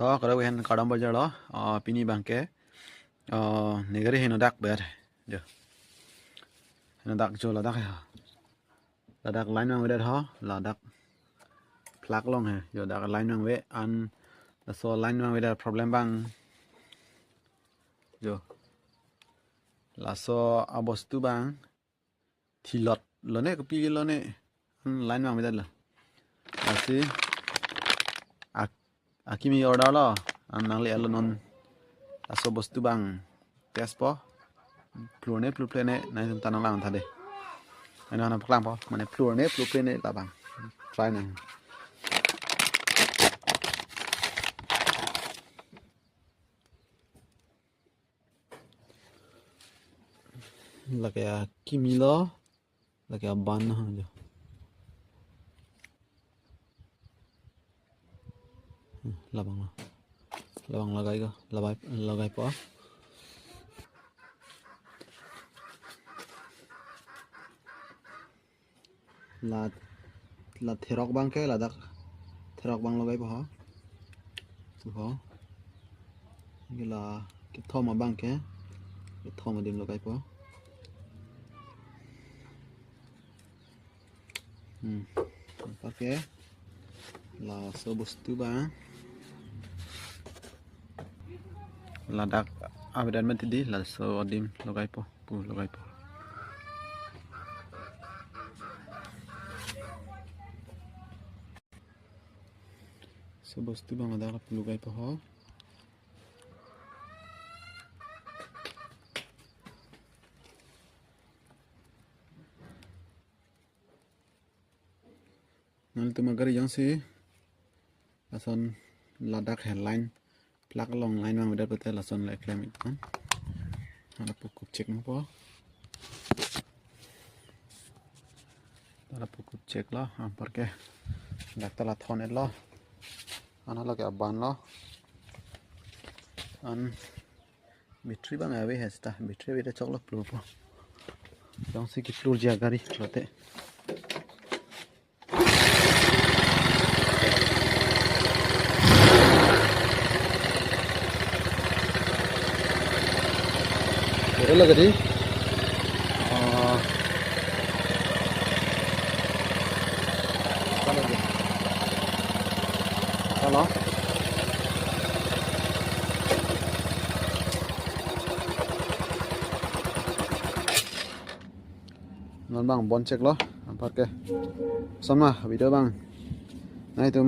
Tho kada wen kadam bajar lo pini bangke negeri hinodak ber jo hinodak jo ladak ya ladak lain mang weder ho ladak plak long he jo dak lain mang we an so lain mang weder problem bang jo la so abos tu bang thilot lo ne ko pi lo ne lain mang weder lo asi akimi order lo an nang le lo non aso bostu bang tes po plurne plurne nai tanang lang thade ana na paklang po mane plurne la bang try nang la kaya kimi lo la kaya ban ha jo labang lagai po la therok bang ke ladak therok bang lagai po ha tu ho gila ke thoma bang ke thoma dim lagai po pakai la so bostu bang ladak abedan mati di la so dim lagai po pu lagai po so bostu bang ada lagai po ho nal tu magari yang si ason ladak headline plak long line mang udah betul lason like claim itu kan ada pukul cek apa ada pukul cek lah hampir ke dak telat thon lo ana lagi aban lo an battery bang awe hesta battery beta choklo plug po yang si ki plug ja gari lote Ada lagi di apa lagi halo non bang bon cek lo apa ke sama video bang nah itu